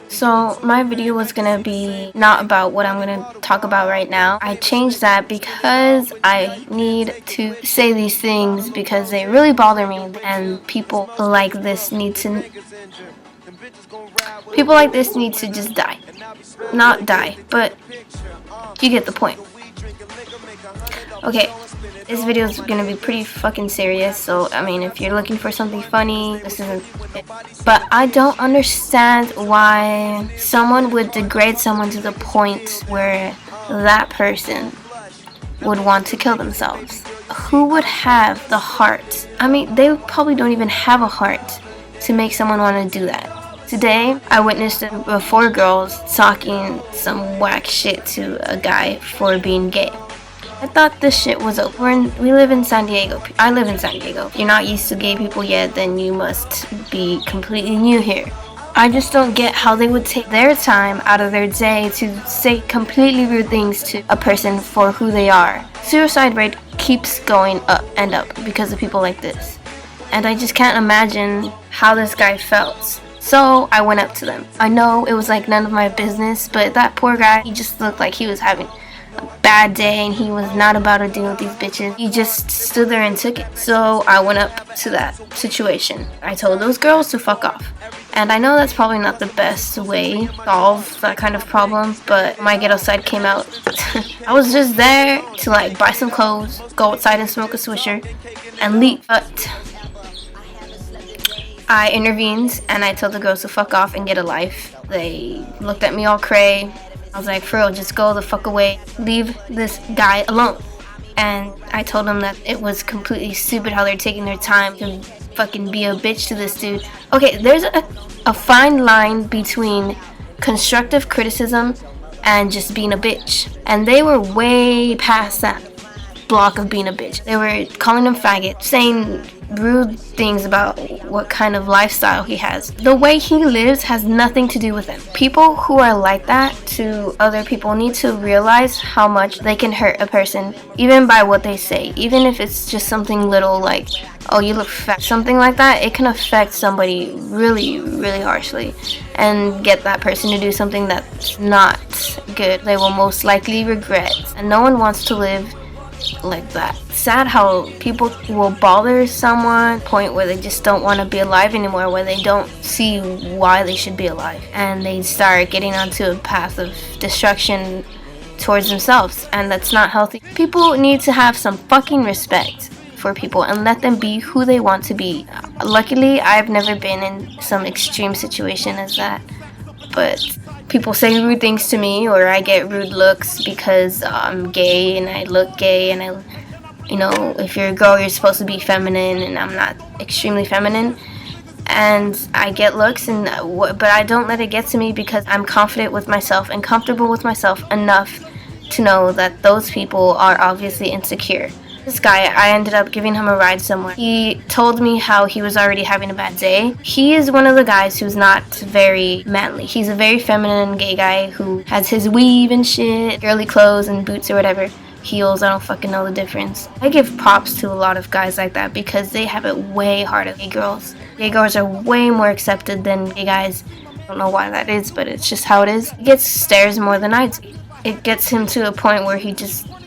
So my video was gonna be not about what I'm gonna talk about right now. I changed that because I need to say these things because they really bother me, and people like this need to just die. Not die, but you get the point. Okay, this video is gonna be pretty fucking serious, so I mean, if you're looking for something funny, this isn't it. But I don't understand why someone would degrade someone to the point where that person would want to kill themselves. Who would have the heart? I mean, they probably don't even have a heart to make someone want to do that. Today, I witnessed 4 girls talking some whack shit to a guy for being gay. I thought this shit was over. We live in San Diego. I live in San Diego. If you're not used to gay people yet, then you must be completely new here. I just don't get how they would take their time out of their day to say completely rude things to a person for who they are. Suicide rate keeps going up and up because of people like this. And I just can't imagine how this guy felt. So I went up to them. I know it was like none of my business, but that poor guy, he just looked like he was having a bad day and he was not about to deal with these bitches. He just stood there and took it. So I went up to that situation. I told those girls to fuck off. And I know that's probably not the best way to solve that kind of problem, but my ghetto side came out. I was just there to like buy some clothes, go outside and smoke a swisher, and leave. But I intervened and I told the girls to fuck off and get a life. They looked at me all cray. I was like, for real, just go the fuck away. Leave this guy alone. And I told them that it was completely stupid how they're taking their time to fucking be a bitch to this dude. Okay, there's a fine line between constructive criticism and just being a bitch. And they were way past that block of being a bitch. They were calling him faggot, saying rude things about what kind of lifestyle he has. The way he lives has nothing to do with him. People who are like that to other people need to realize how much they can hurt a person, even by what they say. Even if it's just something little like, oh, you look fat, something like that, it can affect somebody really, really harshly and get that person to do something that's not good. They will most likely regret, and no one wants to live like that. Sad how people will bother someone to the point where they just don't want to be alive anymore, where they don't see why they should be alive, and they start getting onto a path of destruction towards themselves, and that's not healthy. People need to have some fucking respect for people and let them be who they want to be. Luckily, I've never been in some extreme situation as that, but people say rude things to me, or I get rude looks because I'm gay and I look gay, and if you're a girl, you're supposed to be feminine, and I'm not extremely feminine, and I get looks, but I don't let it get to me because I'm confident with myself and comfortable with myself enough to know that those people are obviously insecure. This guy, I ended up giving him a ride somewhere. He told me how he was already having a bad day. He is one of the guys who's not very manly. He's a very feminine gay guy who has his weave and shit, girly clothes and boots or whatever. Heels, I don't fucking know the difference. I give props to a lot of guys like that because they have it way harder than gay girls. Gay girls are way more accepted than gay guys. I don't know why that is, but it's just how it is. He gets stares more than I do. It gets him to a point where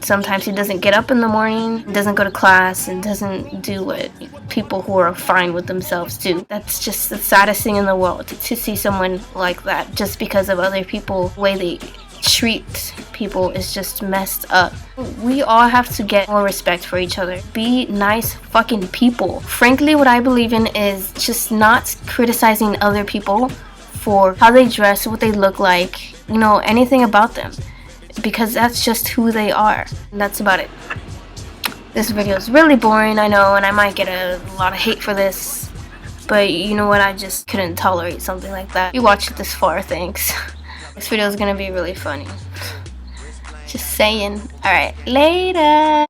sometimes he doesn't get up in the morning, doesn't go to class, and doesn't do what people who are fine with themselves do. That's just the saddest thing in the world, to see someone like that just because of other people. The way they treat people is just messed up. We all have to get more respect for each other. Be nice fucking people. Frankly, what I believe in is just not criticizing other people for how they dress, what they look like, anything about them, because that's just who they are. And that's about it. This video is really boring, I know, and I might get a lot of hate for this, but you know what, I just couldn't tolerate something like that. If you watched it this far, thanks. This video is gonna be really funny. Just saying. Alright, later.